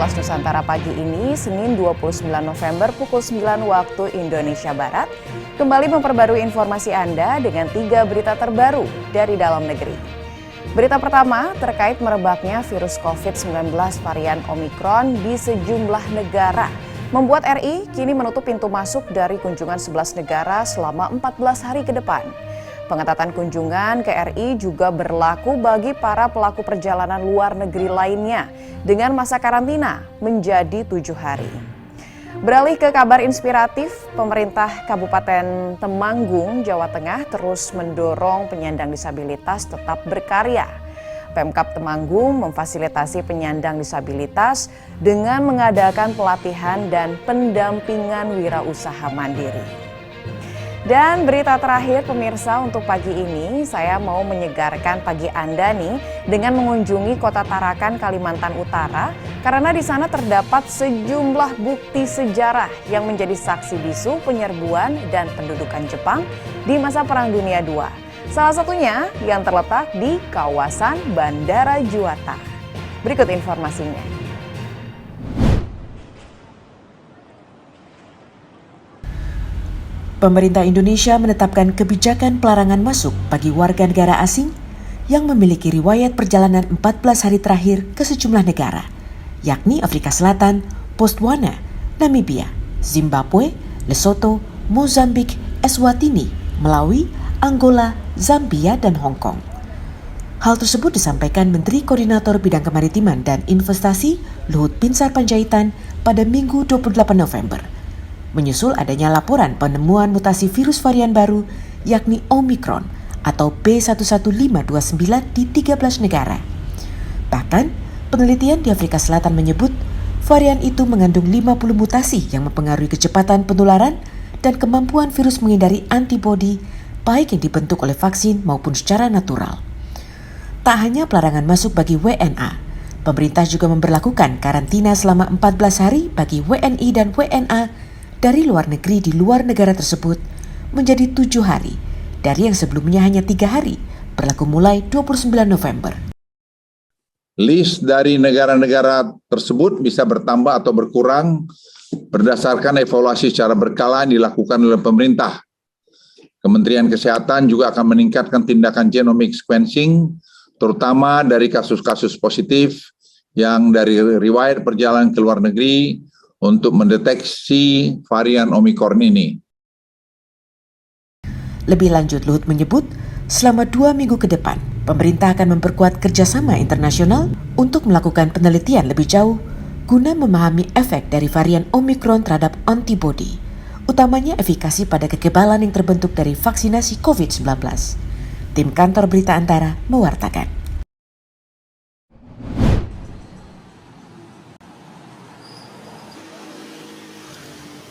Kompas Nusantara pagi ini, Senin 29 November pukul 9 waktu Indonesia Barat, kembali memperbarui informasi Anda dengan 3 berita terbaru dari dalam negeri. Berita pertama terkait merebaknya virus COVID-19 varian Omicron di sejumlah negara, membuat RI kini menutup pintu masuk dari kunjungan 11 negara selama 14 hari ke depan. Pengetatan kunjungan ke RI juga berlaku bagi para pelaku perjalanan luar negeri lainnya dengan masa karantina menjadi 7 hari. Beralih ke kabar inspiratif, pemerintah Kabupaten Temanggung, Jawa Tengah terus mendorong penyandang disabilitas tetap berkarya. Pemkab Temanggung memfasilitasi penyandang disabilitas dengan mengadakan pelatihan dan pendampingan wirausaha mandiri. Dan berita terakhir pemirsa untuk pagi ini, saya mau menyegarkan pagi Anda nih dengan mengunjungi Kota Tarakan, Kalimantan Utara, karena di sana terdapat sejumlah bukti sejarah yang menjadi saksi bisu penyerbuan dan pendudukan Jepang di masa Perang Dunia II. Salah satunya yang terletak di kawasan Bandara Juanda. Berikut informasinya. Pemerintah Indonesia menetapkan kebijakan pelarangan masuk bagi warga negara asing yang memiliki riwayat perjalanan 14 hari terakhir ke sejumlah negara, yakni Afrika Selatan, Botswana, Namibia, Zimbabwe, Lesotho, Mozambik, Eswatini, Malawi, Angola, Zambia, dan Hong Kong. Hal tersebut disampaikan Menteri Koordinator Bidang Kemaritiman dan Investasi Luhut Binsar Panjaitan pada Minggu 28 November. Menyusul adanya laporan penemuan mutasi virus varian baru yakni Omicron atau B11529 di 13 negara. Bahkan, penelitian di Afrika Selatan menyebut varian itu mengandung 50 mutasi yang mempengaruhi kecepatan penularan dan kemampuan virus menghindari antibodi baik yang dibentuk oleh vaksin maupun secara natural. Tak hanya pelarangan masuk bagi WNA, pemerintah juga memberlakukan karantina selama 14 hari bagi WNI dan WNA dari luar negeri di luar negara tersebut menjadi 7 hari dari yang sebelumnya hanya 3 hari, berlaku mulai 29 November. List dari negara-negara tersebut bisa bertambah atau berkurang berdasarkan evaluasi secara berkala yang dilakukan oleh pemerintah. Kementerian Kesehatan juga akan meningkatkan tindakan genomic sequencing, terutama dari kasus-kasus positif yang dari riwayat perjalanan ke luar negeri untuk mendeteksi varian Omicron ini. Lebih lanjut, Luhut menyebut, selama 2 minggu ke depan, pemerintah akan memperkuat kerjasama internasional untuk melakukan penelitian lebih jauh guna memahami efek dari varian Omicron terhadap antibodi, utamanya efikasi pada kekebalan yang terbentuk dari vaksinasi COVID-19. Tim Kantor Berita Antara mewartakan.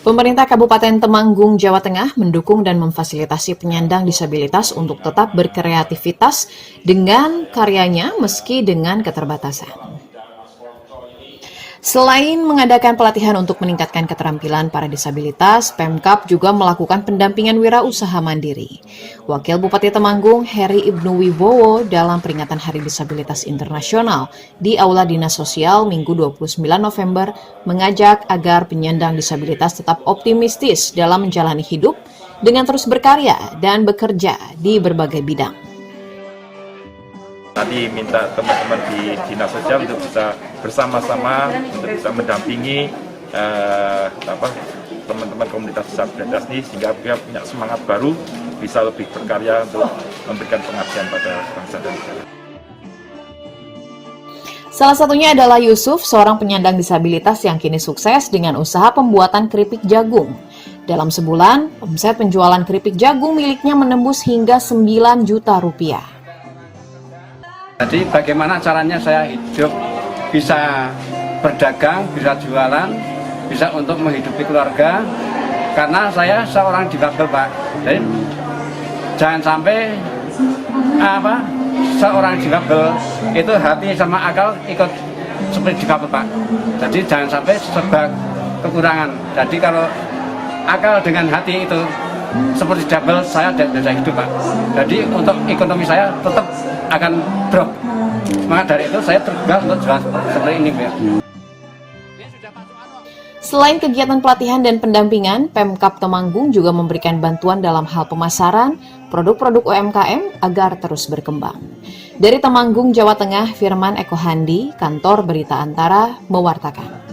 Pemerintah Kabupaten Temanggung, Jawa Tengah mendukung dan memfasilitasi penyandang disabilitas untuk tetap berkreativitas dengan karyanya meski dengan keterbatasan. Selain mengadakan pelatihan untuk meningkatkan keterampilan para disabilitas, Pemkab juga melakukan pendampingan wirausaha mandiri. Wakil Bupati Temanggung, Heri Ibnu Wibowo, dalam peringatan Hari Disabilitas Internasional di Aula Dinas Sosial Minggu 29 November, mengajak agar penyandang disabilitas tetap optimistis dalam menjalani hidup dengan terus berkarya dan bekerja di berbagai bidang. Tadi minta teman-teman di Dinas Sosial untuk bisa bersama-sama untuk bisa mendampingi teman-teman komunitas disabilitas ini sehingga dia punya semangat baru, bisa lebih berkarya untuk memberikan pengabdian pada bangsa dan negara. Salah satunya adalah Yusuf, seorang penyandang disabilitas yang kini sukses dengan usaha pembuatan keripik jagung. Dalam sebulan, omset penjualan keripik jagung miliknya menembus hingga 9 juta rupiah. Jadi bagaimana caranya saya hidup, bisa berdagang, bisa jualan, bisa untuk menghidupi keluarga. Karena saya seorang difabel, Pak. Jadi jangan sampai seorang difabel itu hati sama akal ikut seperti difabel, Pak. Jadi jangan sampai serba kekurangan. Jadi kalau akal dengan hati itu seperti difabel, saya tidak bisa hidup, Pak. Jadi untuk ekonomi saya tetap akan drop. Maka dari itu saya tergerak untuk jualan seperti ini, Pak. Selain kegiatan pelatihan dan pendampingan, Pemkab Temanggung juga memberikan bantuan dalam hal pemasaran produk-produk UMKM agar terus berkembang. Dari Temanggung, Jawa Tengah, Firman Eko Handi, Kantor Berita Antara, mewartakan.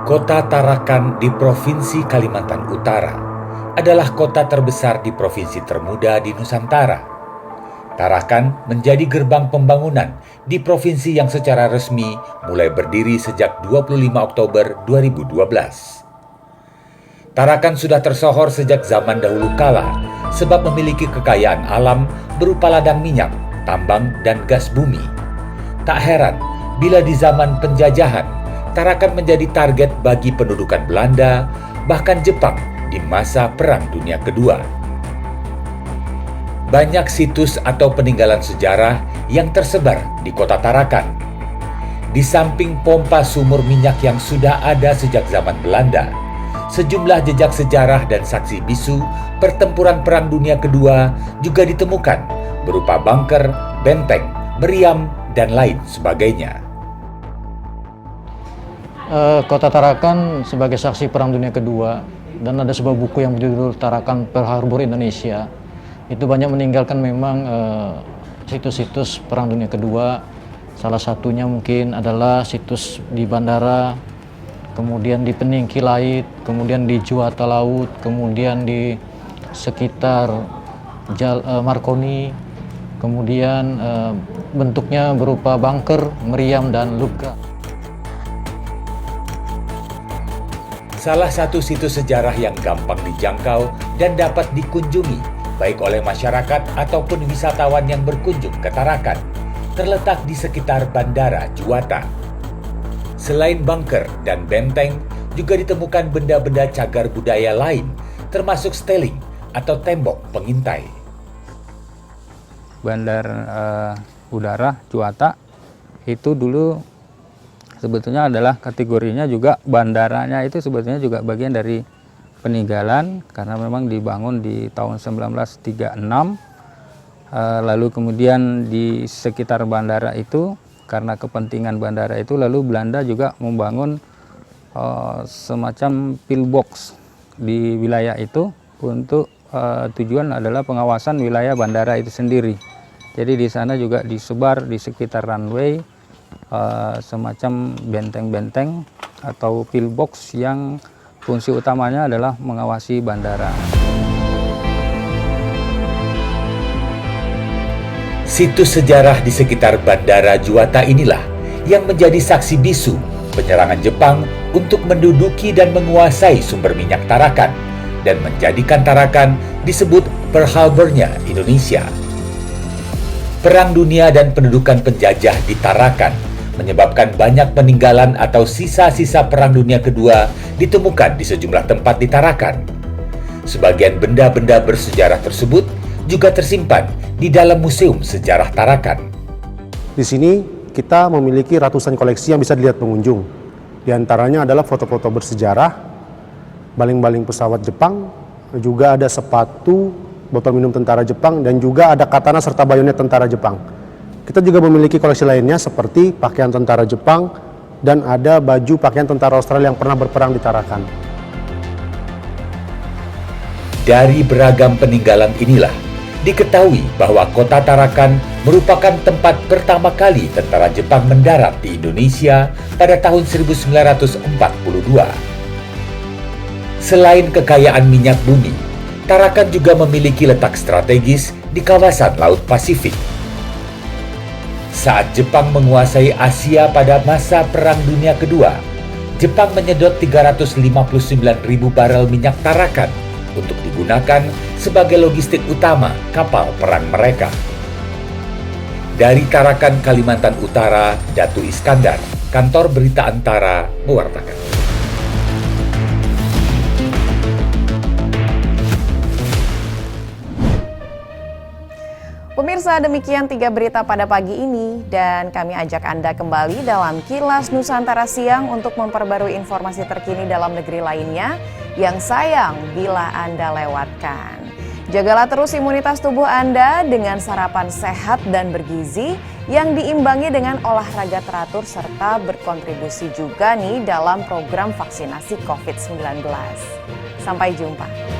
Kota Tarakan di Provinsi Kalimantan Utara adalah kota terbesar di provinsi termuda di Nusantara. Tarakan menjadi gerbang pembangunan di provinsi yang secara resmi mulai berdiri sejak 25 Oktober 2012. Tarakan sudah tersohor sejak zaman dahulu kala sebab memiliki kekayaan alam berupa ladang minyak, tambang, dan gas bumi. Tak heran bila di zaman penjajahan Tarakan menjadi target bagi pendudukan Belanda, bahkan Jepang di masa Perang Dunia Kedua. Banyak situs atau peninggalan sejarah yang tersebar di kota Tarakan. Di samping pompa sumur minyak yang sudah ada sejak zaman Belanda, sejumlah jejak sejarah dan saksi bisu pertempuran Perang Dunia Kedua juga ditemukan berupa bunker, benteng, meriam, dan lain sebagainya. Kota Tarakan sebagai saksi Perang Dunia Kedua, dan ada sebuah buku yang berjudul Tarakan Pearl Harbor Indonesia. Itu banyak meninggalkan memang situs-situs Perang Dunia Kedua. Salah satunya mungkin adalah situs di bandara, kemudian di Peningki Laut, kemudian di Juwata Laut, kemudian di sekitar Marconi, kemudian bentuknya berupa bunker, meriam, dan luka. Salah satu situs sejarah yang gampang dijangkau dan dapat dikunjungi baik oleh masyarakat ataupun wisatawan yang berkunjung ke Tarakan terletak di sekitar Bandara Juwata. Selain bunker dan benteng, juga ditemukan benda-benda cagar budaya lain termasuk steling atau tembok pengintai. Bandar Udara Juwata itu dulu sebetulnya adalah kategorinya juga bandaranya itu sebetulnya juga bagian dari peninggalan karena memang dibangun di tahun 1936. Lalu kemudian di sekitar bandara itu karena kepentingan bandara itu lalu Belanda juga membangun semacam pillbox di wilayah itu untuk tujuan adalah pengawasan wilayah bandara itu sendiri. Jadi di sana juga disebar di sekitar runway semacam benteng-benteng atau pillbox yang fungsi utamanya adalah mengawasi bandara. Situs sejarah di sekitar Bandara Juwata inilah yang menjadi saksi bisu penyerangan Jepang untuk menduduki dan menguasai sumber minyak Tarakan dan menjadikan Tarakan disebut Pearl Harbor-nya Indonesia. Perang Dunia dan pendudukan penjajah di Tarakan menyebabkan banyak peninggalan atau sisa-sisa Perang Dunia Kedua ditemukan di sejumlah tempat di Tarakan. Sebagian benda-benda bersejarah tersebut juga tersimpan di dalam Museum Sejarah Tarakan. Di sini kita memiliki ratusan koleksi yang bisa dilihat pengunjung. Di antaranya adalah foto-foto bersejarah, baling-baling pesawat Jepang, juga ada sepatu, botol minum tentara Jepang, dan juga ada katana serta bayonet tentara Jepang. Kita juga memiliki koleksi lainnya seperti pakaian tentara Jepang dan ada baju pakaian tentara Australia yang pernah berperang di Tarakan. Dari beragam peninggalan inilah diketahui bahwa kota Tarakan merupakan tempat pertama kali tentara Jepang mendarat di Indonesia pada tahun 1942. Selain kekayaan minyak bumi, Tarakan juga memiliki letak strategis di kawasan Laut Pasifik. Saat Jepang menguasai Asia pada masa Perang Dunia Kedua, Jepang menyedot 359.000 barel minyak Tarakan untuk digunakan sebagai logistik utama kapal perang mereka. Dari Tarakan, Kalimantan Utara, Datu Iskandar, Kantor Berita Antara, mewartakan. Pemirsa Pemirsa, demikian 3 berita pada pagi ini dan kami ajak Anda kembali dalam Kilas Nusantara Siang untuk memperbarui informasi terkini dalam negeri lainnya yang sayang bila Anda lewatkan. Jagalah terus imunitas tubuh Anda dengan sarapan sehat dan bergizi yang diimbangi dengan olahraga teratur serta berkontribusi juga nih dalam program vaksinasi COVID-19. Sampai jumpa.